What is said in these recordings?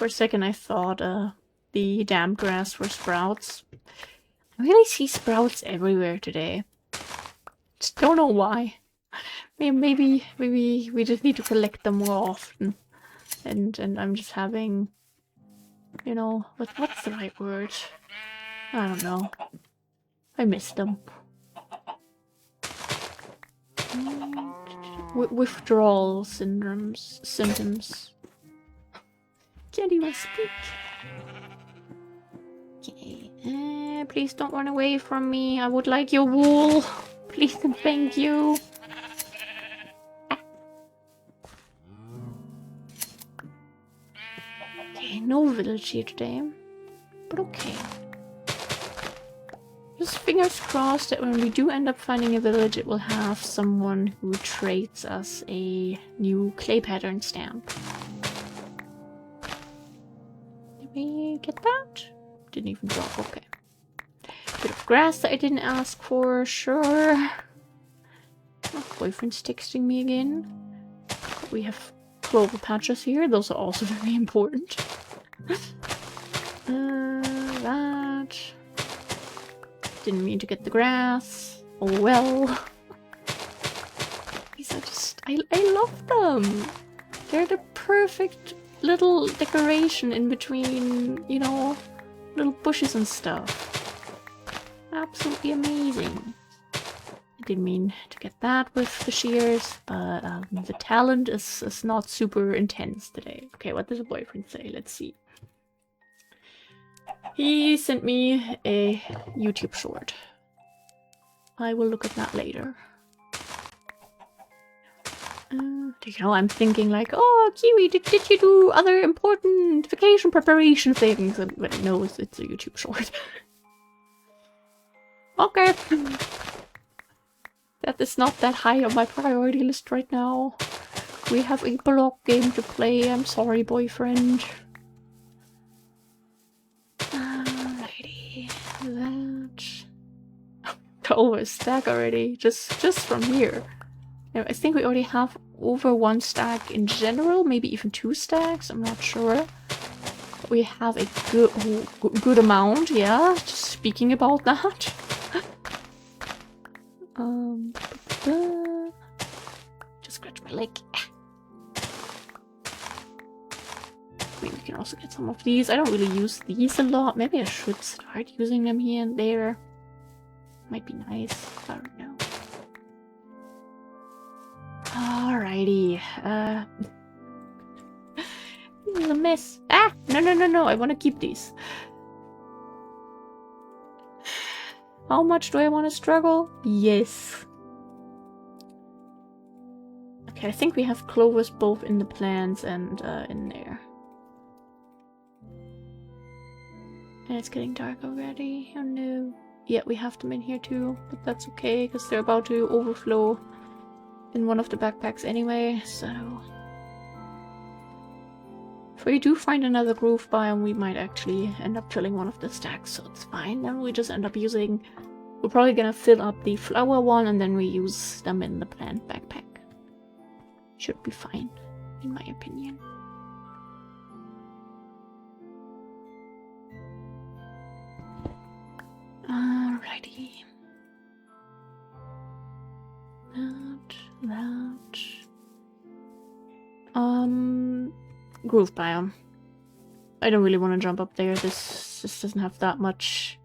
For a second I thought the damn grass were sprouts. I really see sprouts everywhere today. Just don't know why. Maybe we just need to collect them more often. And I'm just having, you know, what's the right word? I don't know. I miss them. Withdrawal symptoms. Can't even speak. Okay. Please don't run away from me. I would like your wool. Please and thank you. Okay, no village here today. But okay. Just fingers crossed that when we do end up finding a village, it will have someone who trades us a new clay pattern stamp. Did we get that? Didn't even drop, okay. Bit of grass that I didn't ask for, sure. Oh, boyfriend's texting me again. We have clover patches here, those are also very important. That... Didn't mean to get the grass. Oh well. These are just... I love them! They're the perfect little decoration in between, you know, little bushes and stuff. Absolutely amazing. I didn't mean to get that with the shears, but the talent is not super intense today. Okay, what does the boyfriend say? Let's see. He sent me a YouTube short. I will look at that later. You know, I'm thinking like, oh, Kiwi, did you do other important vacation preparation things? But no, it's a YouTube short. Okay. That is not that high on my priority list right now. We have a block game to play. I'm sorry, boyfriend. Alrighty. That... over a stack already. Just from here. Now, I think we already have over 1 stack in general. Maybe even 2 stacks. I'm not sure. But we have a good amount. Yeah, just speaking about that. Just scratch my leg. Maybe we can also get some of these. I don't really use these a lot. Maybe I should start using them here and there. Might be nice. I don't know. Alrighty. This is a mess. Ah! No. I want to keep these. How much do I want to struggle? Yes. Okay, I think we have clovers both in the plants and in there. And it's getting dark already. Oh no. Yeah, we have them in here too, but that's okay because they're about to overflow in one of the backpacks anyway, so... If we do find another groove biome, we might actually end up filling one of the stacks, so it's fine. Then we just end up using... We're probably gonna fill up the flower one and then we use them in the plant backpack. Should be fine, in my opinion. Alrighty. That. Groove biome. I don't really want to jump up there. This doesn't have that much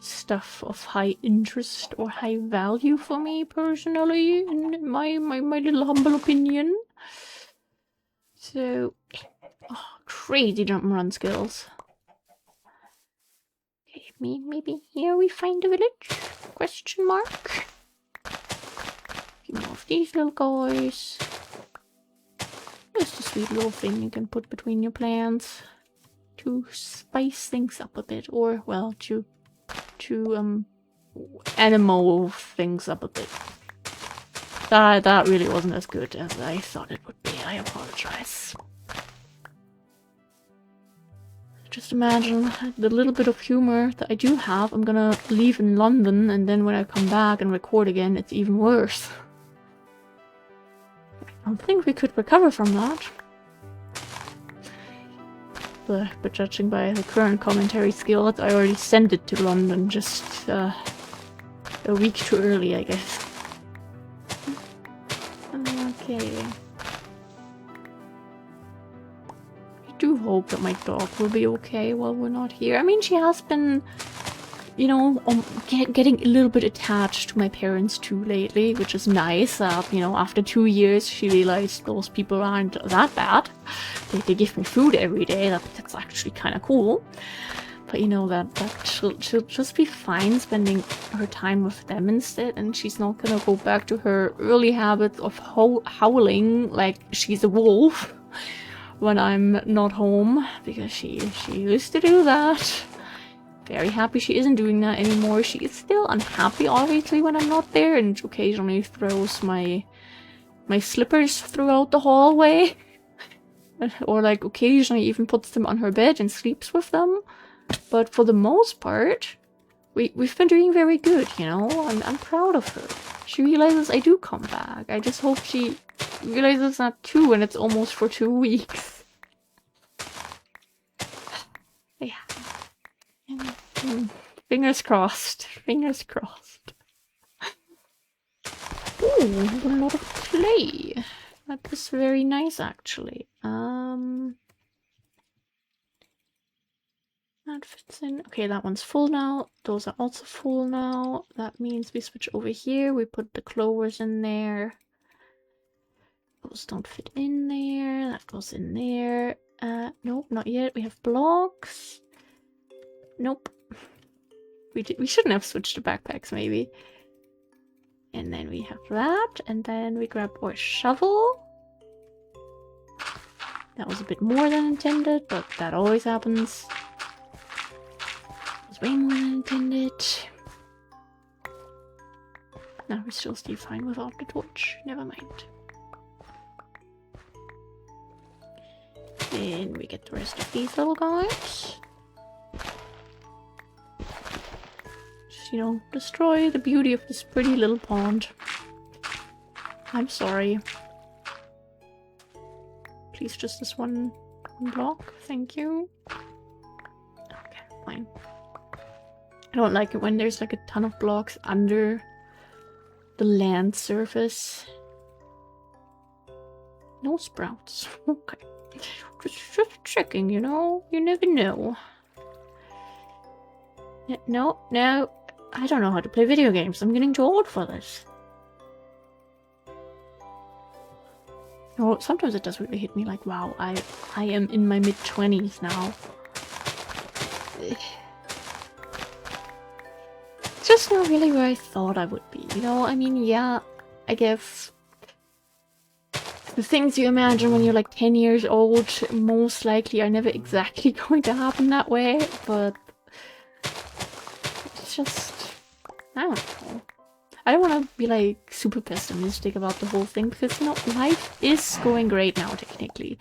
stuff of high interest or high value for me personally, in my little humble opinion. So, oh, crazy jump and run skills. Okay, maybe here we find a village? Question mark. A few more of these little guys. Just a sweet little thing you can put between your plants to spice things up a bit, or well, to animal things up a bit. That really wasn't as good as I thought it would be. I apologize. Just imagine the little bit of humor that I do have. I'm gonna leave in London, and then when I come back and record again, it's even worse. I don't think we could recover from that. but judging by the current commentary skills, I already sent it to London just a week too early, I guess. Okay. I do hope that my dog will be okay while we're not here. I mean, she has been, you know, getting a little bit attached to my parents too lately, which is nice. You know, after 2 years, she realized those people aren't that bad. They give me food every day. That's actually kind of cool. But you know that she'll just be fine spending her time with them instead, and she's not gonna go back to her early habits of howling like she's a wolf when I'm not home, because she used to do that. Very happy she isn't doing that anymore. She is still unhappy, obviously, when I'm not there, and occasionally throws my slippers throughout the hallway, or like occasionally even puts them on her bed and sleeps with them. But for the most part, we've been doing very good, you know? I'm proud of her. She realizes I do come back. I just hope she realizes that too when it's almost for 2 weeks. Yeah. Fingers crossed. Fingers crossed. Ooh, a lot of clay. That was very nice, actually. That fits in. Okay, that one's full now. Those are also full now. That means we switch over here. We put the clovers in there. Those don't fit in there. That goes in there. Nope, not yet. We have blocks. Nope. We shouldn't have switched to backpacks, maybe. And then we have that. And then we grab our shovel. That was a bit more than intended, but that always happens. Way more than intended. Now we still stay fine without the torch. Never mind. Then we get the rest of these little guys. Just, you know, destroy the beauty of this pretty little pond. I'm sorry. Please, just this one block. Thank you. Okay, fine. I don't like it when there's like a ton of blocks under the land surface. No sprouts. Okay. Just checking, you know? You never know. No. I don't know how to play video games. I'm getting too old for this. Oh, sometimes it does really hit me like, wow, I am in my mid-20s now. Just not really where I thought I would be, you know? I mean, yeah, I guess the things you imagine when you're like 10 years old most likely are never exactly going to happen that way, but it's just, I don't know. I don't want to be like super pessimistic about the whole thing, because, you know, life is going great now, technically.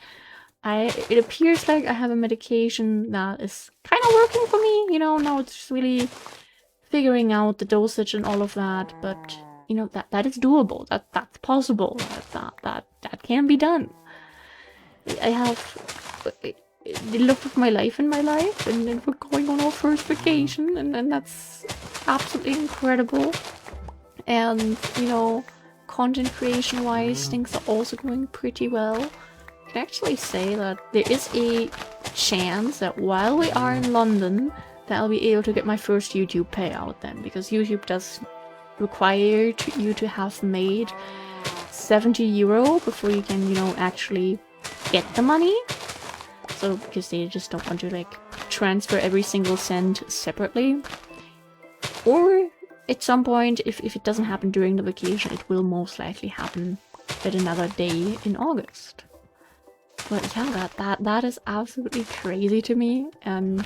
It appears like I have a medication that is kind of working for me, you know? Now it's just really figuring out the dosage and all of that, but you know, that is doable. That's possible. That can be done. I have the love of my life in my life, and then we're going on our first vacation, and that's absolutely incredible. And you know, content creation wise, things are also going pretty well. I can actually say that there is a chance that while we are in London, that I'll be able to get my first YouTube payout then, because YouTube does require you to have made 70 euro before you can, you know, actually get the money. So, because they just don't want to, like, transfer every single cent separately. Or, at some point, if it doesn't happen during the vacation, it will most likely happen at another day in August. But yeah, that is absolutely crazy to me, and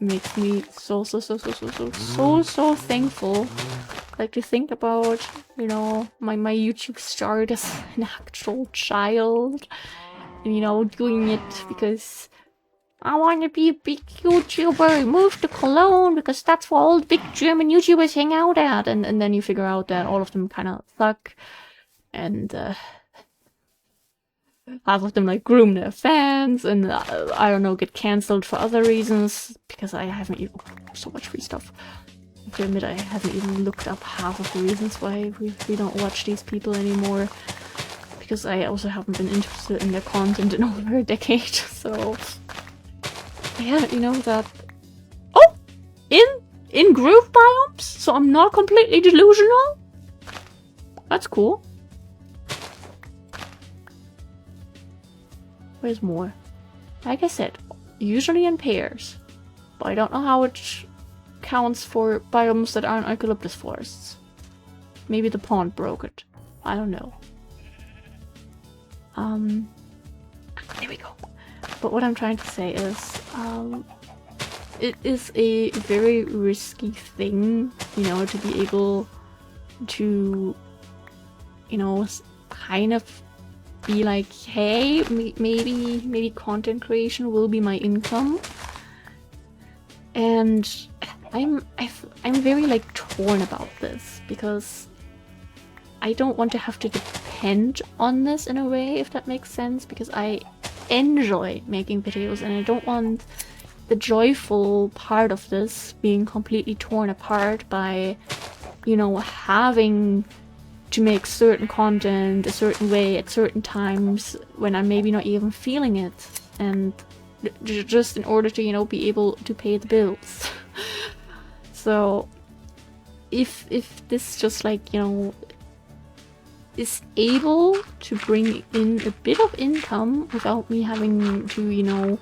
makes me so thankful. Like, to think about, you know, my YouTube start as an actual child, and, you know, doing it because I want to be a big YouTuber, move to Cologne because that's where all the big German YouTubers hang out at, and then you figure out that all of them kind of suck, and half of them like groom their fans, and I don't know, get cancelled for other reasons because I haven't even so much free stuff. I have to admit, I haven't even looked up half of the reasons why we don't watch these people anymore, because I also haven't been interested in their content in over a decade. So yeah, you know that. Oh, in groove biomes, so I'm not completely delusional. That's cool. Where's more? Like I said, usually in pairs, but I don't know how it counts for biomes that aren't eucalyptus forests. Maybe the pond broke it. I don't know. There we go. But what I'm trying to say is, it is a very risky thing, you know, to be able to, you know, kind of be like, hey, maybe content creation will be my income. And I'm very like torn about this, because I don't want to have to depend on this in a way, if that makes sense, because I enjoy making videos and I don't want the joyful part of this being completely torn apart by, you know, having to make certain content a certain way at certain times when I'm maybe not even feeling it, and just in order to, you know, be able to pay the bills. So if this just like, you know, is able to bring in a bit of income without me having to, you know,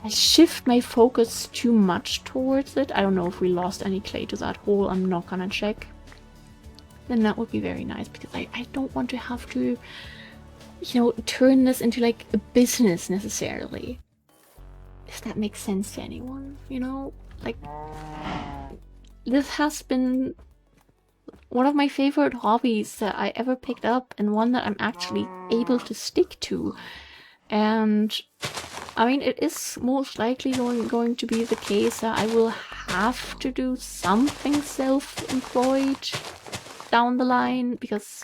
shift my focus too much towards it. I don't know if we lost any clay to that hole, I'm not gonna check. Then that would be very nice, because I don't want to have to, you know, turn this into like a business necessarily. If that makes sense to anyone, you know? Like, this has been one of my favorite hobbies that I ever picked up, and one that I'm actually able to stick to. And I mean, it is most likely going to be the case that I will have to do something self-employed down the line, because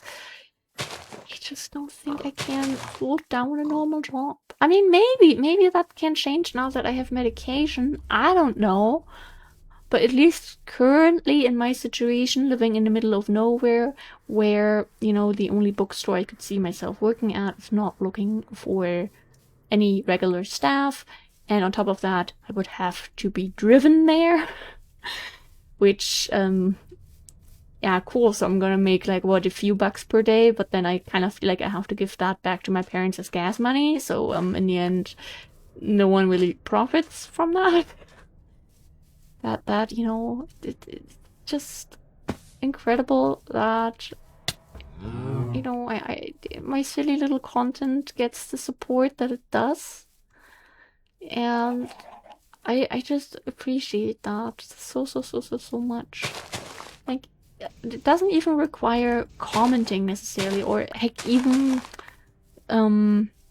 I just don't think I can hold down a normal job. I mean, maybe that can change now that I have medication. I don't know. But at least currently in my situation, living in the middle of nowhere, where, you know, the only bookstore I could see myself working at is not looking for any regular staff, and on top of that, I would have to be driven there, which, yeah, cool, so I'm gonna make, like, what, a few bucks per day, but then I kind of feel like I have to give that back to my parents as gas money, so, in the end, no one really profits from that. That, you know, it's just incredible that, you know, my silly little content gets the support that it does. And I just appreciate that so much. Like, it doesn't even require commenting necessarily, or heck, even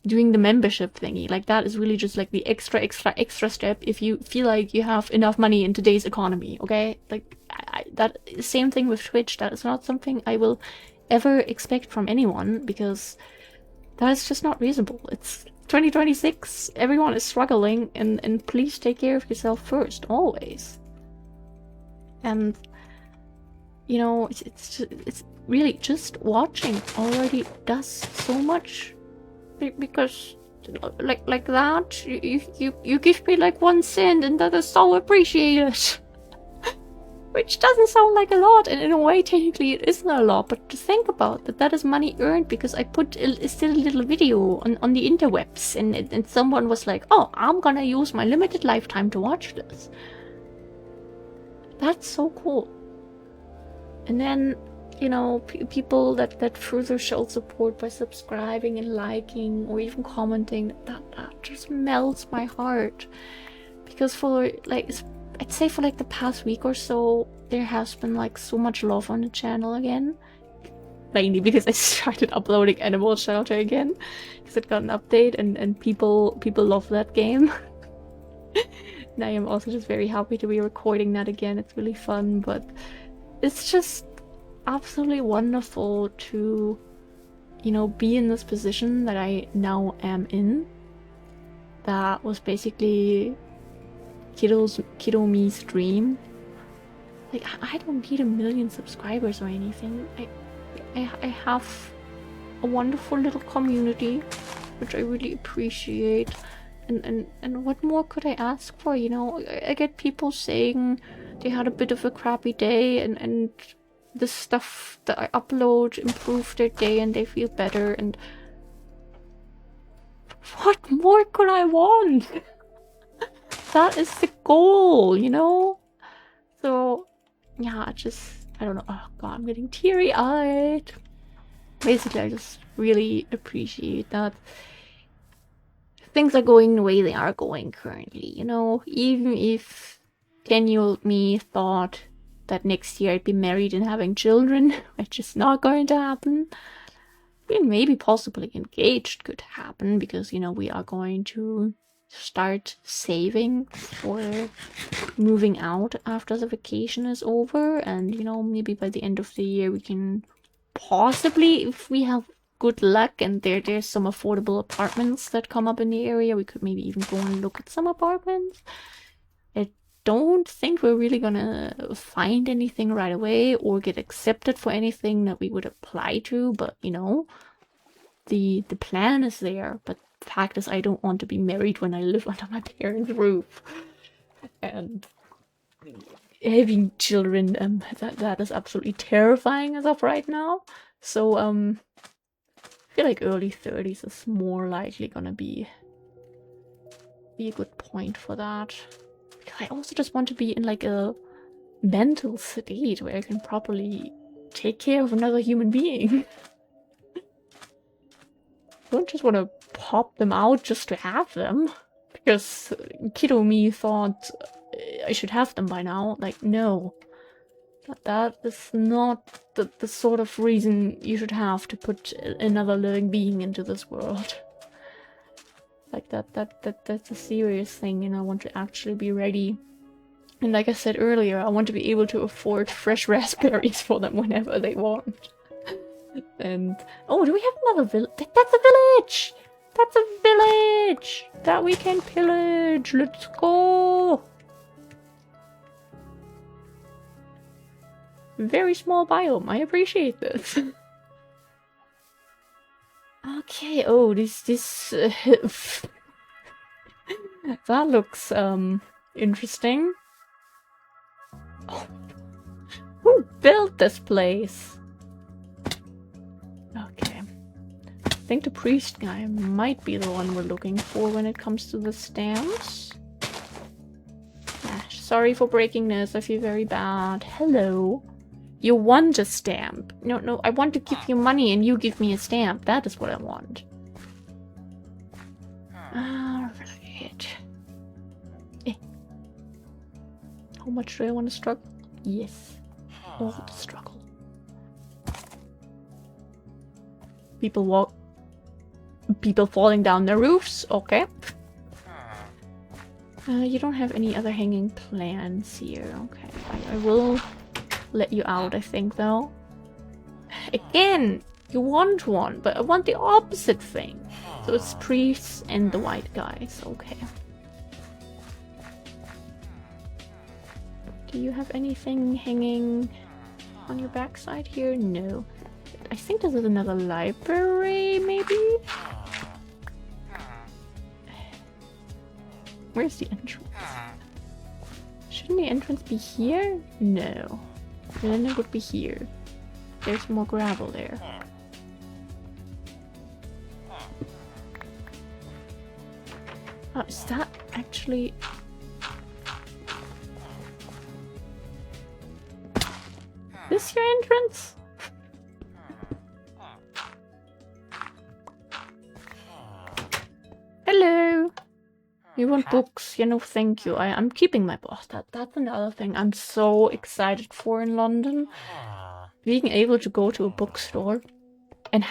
doing the membership thingy. Like, that is really just like the extra step if you feel like you have enough money in today's economy, okay? Like, that same thing with Twitch. That is not something I will ever expect from anyone, because that is just not reasonable. It's 2026, everyone is struggling, and please take care of yourself first, always. And, you know, it's really just watching already does so much. Because like that, you give me like 1 cent, and that is so appreciated. Which doesn't sound like a lot, and in a way technically it isn't a lot, but to think about that is money earned because I put still a little video on the interwebs, and someone was like, oh, I'm gonna use my limited lifetime to watch this. That's so cool. And then, you know, people that further show support by subscribing and liking or even commenting, that just melts my heart. Because for, like, I'd say for like the past week or so, there has been like so much love on the channel again. Mainly because I started uploading Animal Shelter again, because it got an update, and people love that game. And I am also just very happy to be recording that again. It's really fun, but it's just absolutely wonderful to you know, be in this position that I now am in. That was basically Kiddo me's dream. Like, I don't need 1 million subscribers or anything. I have a wonderful little community, which I really appreciate. And what more could I ask for, you know? I get people saying they had a bit of a crappy day and the stuff that I upload improved their day and they feel better, and what more could I want? That is the goal, you know? So, yeah, I don't know. Oh god, I'm getting teary-eyed. Basically, I just really appreciate that things are going the way they are going currently, you know? Even if 10-year-old me thought that next year I'd be married and having children, which is not going to happen. I mean, maybe possibly engaged could happen, because, you know, we are going to start saving for moving out after the vacation is over, and, you know, maybe by the end of the year we can possibly, if we have good luck and there's some affordable apartments that come up in the area, we could maybe even go and look at some apartments. I don't think we're really gonna find anything right away or get accepted for anything that we would apply to, but, you know, the plan is there. But the fact is, I don't want to be married when I live under my parents' roof. And having children, that is absolutely terrifying as of right now. So, I feel like early 30s is more likely gonna be a good point for that. I also just want to be in like a mental state where I can properly take care of another human being. I don't just want to pop them out just to have them, because Kiddo me thought I should have them by now. Like, no. That is not the sort of reason you should have to put another living being into this world. Like, that's a serious thing, and I want to actually be ready. And like I said earlier, I want to be able to afford fresh raspberries for them whenever they want. And oh, do we have another village? That's a village! That's a village that we can pillage. Let's go! Very small biome. I appreciate this. Okay. Oh, this that looks interesting. Oh. Who built this place? Okay. I think the priest guy might be the one we're looking for when it comes to the stamps. Ah, sorry for breaking this. I feel very bad. Hello. You want a stamp. No, I want to give you money and you give me a stamp. That is what I want. Alright. How much do I want to struggle? Yes. All the struggle. People falling down their roofs. Okay. You don't have any other hanging plans here. Okay. I will let you out, I think, though. Again, you want one, but I want the opposite thing. So it's priests and the white guys. Okay. Do you have anything hanging on your backside here? No. I think this is another library, maybe? Where's the entrance? Shouldn't the entrance be here? No. Then it would be here. There's more gravel there. Oh, is that actually... This your entrance? Hello! You want books? You know, thank you. I'm keeping my boss. That's another thing I'm so excited for in London. Being able to go to a bookstore and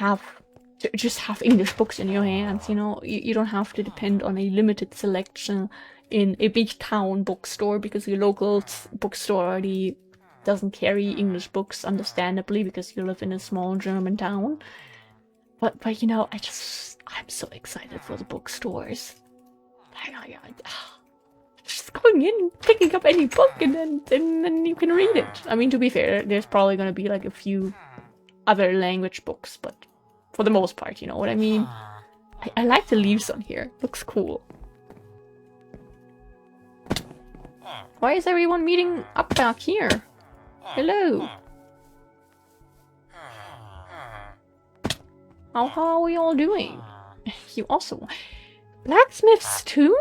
just have English books in your hands, you know. You don't have to depend on a limited selection in a big town bookstore, because your local bookstore already doesn't carry English books, understandably, because you live in a small German town. But you know, I'm so excited for the bookstores. Just going in, picking up any book, and then you can read it. I mean, to be fair, there's probably gonna be like a few other language books, but for the most part, you know what I mean? I like the leaves on here. Looks cool. Why is everyone meeting up back here? Hello. How are we all doing? You also... Blacksmiths too?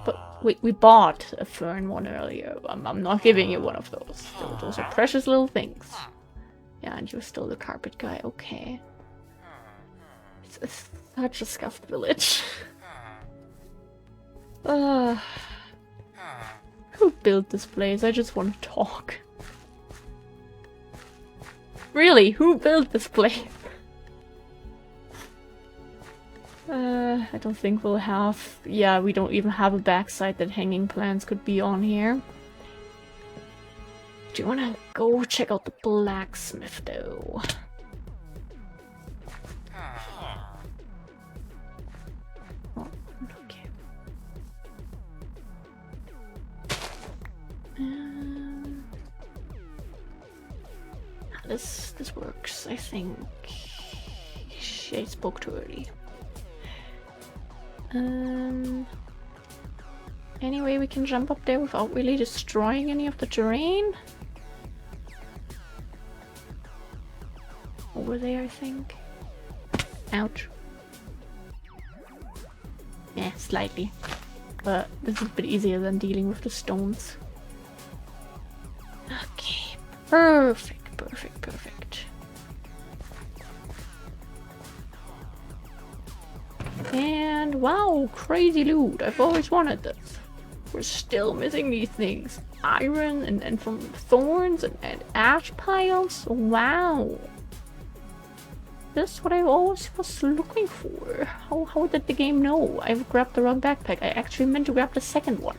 But we bought a fern one earlier. I'm not giving you one of those. Those are precious little things. Yeah, and you're still the carpet guy. Okay. It's such a scuffed village. Who built this place? I just want to talk. Really, who built this place? I don't think we'll have... Yeah, we don't even have a backside that hanging plants could be on here. Do you want to go check out the blacksmith, though? Oh, okay. This works, I think. I spoke too early. Anyway, we can jump up there without really destroying any of the terrain. Over there, I think. Ouch. Yeah, slightly. But this is a bit easier than dealing with the stones. Okay, perfect, perfect, perfect. And wow, crazy loot. I've always wanted this. We're still missing these things. Iron and from thorns and ash piles. Wow. This is what I always was looking for. How did the game know? I've grabbed the wrong backpack. I actually meant to grab the second one.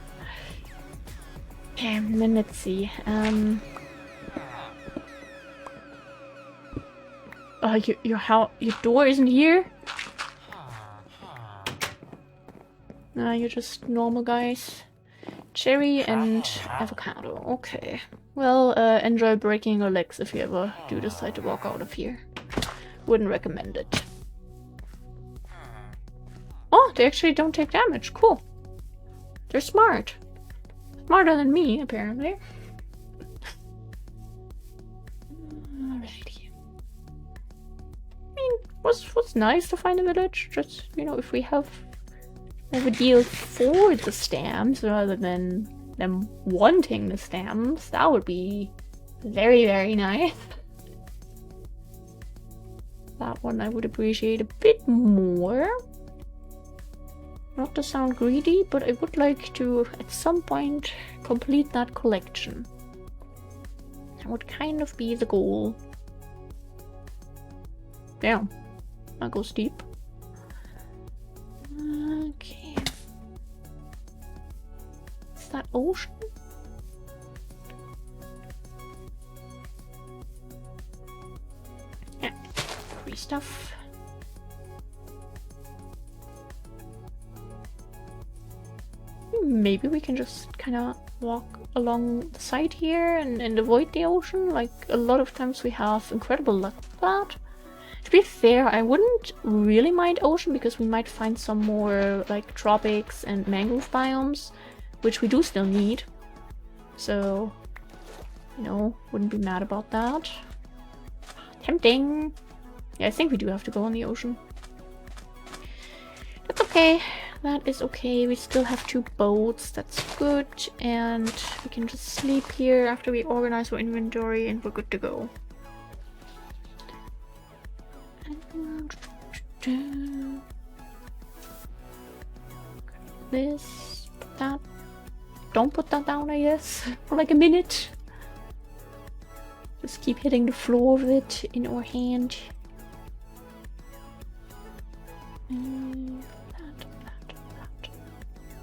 Okay, and then let's see. Your door isn't here? Nah, you're just normal guys. Cherry and avocado. Okay. Well, enjoy breaking your legs if you ever do decide to walk out of here. Wouldn't recommend it. Oh, they actually don't take damage. Cool. They're smart. Smarter than me, apparently. Alrighty. I mean, what's nice to find a village? Just, you know, if we have a deal for the stamps rather than them wanting the stamps, that would be very, very nice. That one I would appreciate a bit more. Not to sound greedy, but I would like to, at some point, complete that collection. That would kind of be the goal. Damn. That goes deep. Okay. Is that ocean? Yeah. Free stuff. Maybe we can just kind of walk along the side here and avoid the ocean. Like, a lot of times we have incredible luck with that. To be fair, I wouldn't really mind ocean because we might find some more like tropics and mangrove biomes, which we do still need. So, you know, wouldn't be mad about that. Tempting. Yeah, I think we do have to go on the ocean. That's okay. That is okay. We still have 2 boats. That's good. And we can just sleep here after we organize our inventory and we're good to go. This, put that. Don't put that down, I guess, for like a minute. Just keep hitting the floor with it in our hand.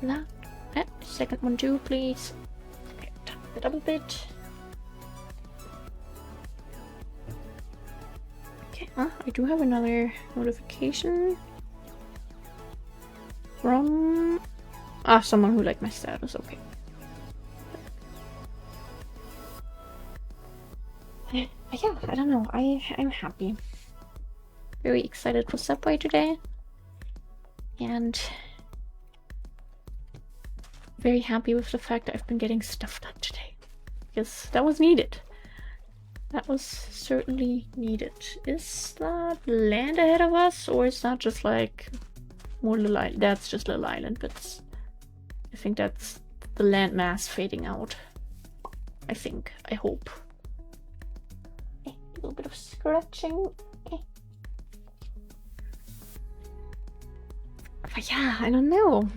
That. Second one too, please. Okay, tap it up a bit. Okay. I do have another notification from someone who liked my status. Okay. Yeah, I don't know. I'm happy. Very excited for Subway today. And very happy with the fact that I've been getting stuff done today. Because that was needed. That was certainly needed. Is that land ahead of us? Or is that just like more little island? That's just little island bits. I think that's the land mass fading out. I think. I hope. A little bit of scratching. But yeah, I don't know.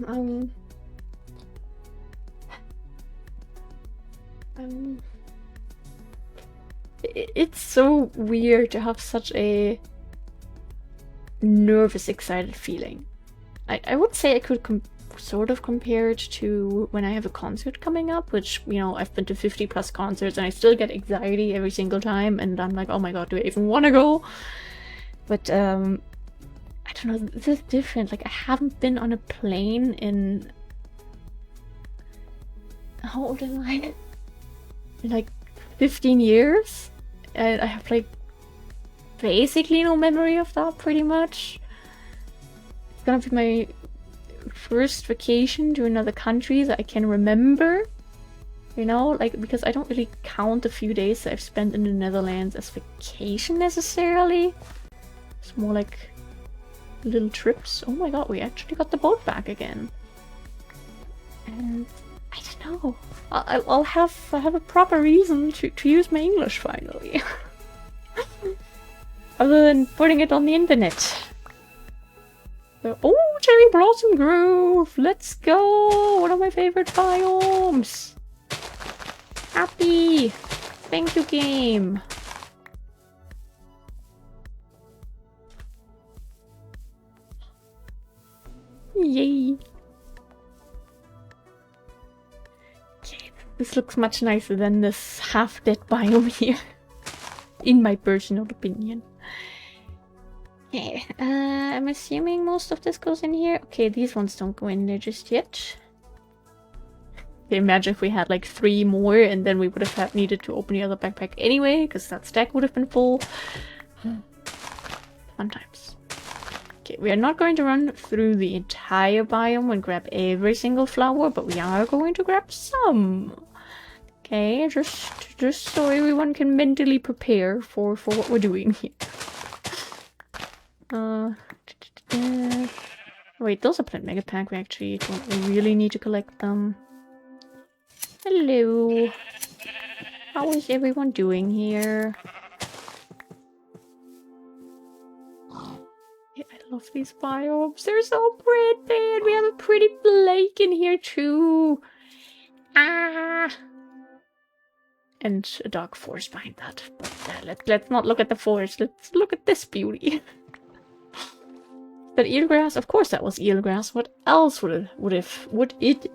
It's so weird to have such a nervous, excited feeling. I would say I could sort of compare it to when I have a concert coming up, which, you know, I've been to 50 plus concerts and I still get anxiety every single time, and I'm like, oh my god, do I even want to go? But I don't know, this is different. Like, I haven't been on a plane in... How old am I? In like 15 years? And I have like basically no memory of that, pretty much. It's gonna be my first vacation to another country that I can remember. You know, like, because I don't really count the few days that I've spent in the Netherlands as vacation necessarily. It's more like little trips. Oh my god, we actually got the boat back again. And I don't know. I'll have a proper reason to use my English finally. Other than putting it on the internet. So, oh, Cherry Blossom Grove! Let's go! One of my favorite biomes! Happy! Thank you, game! Yay! Okay, this looks much nicer than this half-dead biome here. In my personal opinion. Okay, I'm assuming most of this goes in here. Okay, these ones don't go in there just yet. Okay, imagine if we had like 3 more and then we would have needed to open the other backpack anyway, because that stack would have been full. Fun times. Okay, we are not going to run through the entire biome and grab every single flower, but we are going to grab some. Okay, just so everyone can mentally prepare for what we're doing here. Wait, those are plant mega pack. We actually don't really need to collect them. Hello. How is everyone doing here? Yeah, I love these biomes. They're so pretty. We have a pretty lake in here too. Ah. And a dark forest behind that. But let's not look at the forest. Let's look at this beauty. That eelgrass? Of course that was eelgrass. What else would it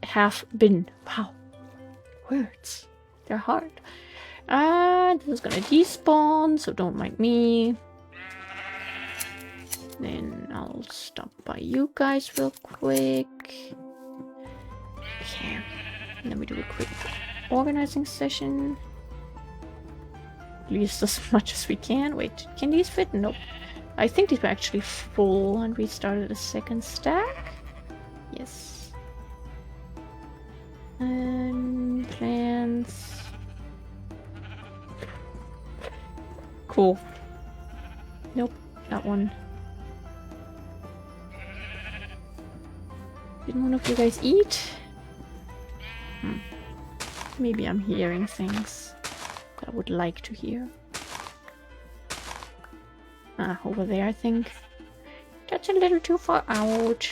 have been? Wow. Words. They're hard. This is gonna despawn, so don't mind me. Then I'll stop by you guys real quick. Okay. And then we do a quick organizing session. At least as much as we can. Wait, can these fit? Nope. I think these were actually full and we started a second stack. Yes. And plants. Cool. Nope, that one. Didn't one of you guys eat? Maybe I'm hearing things that I would like to hear. Over there, I think. That's a little too far out.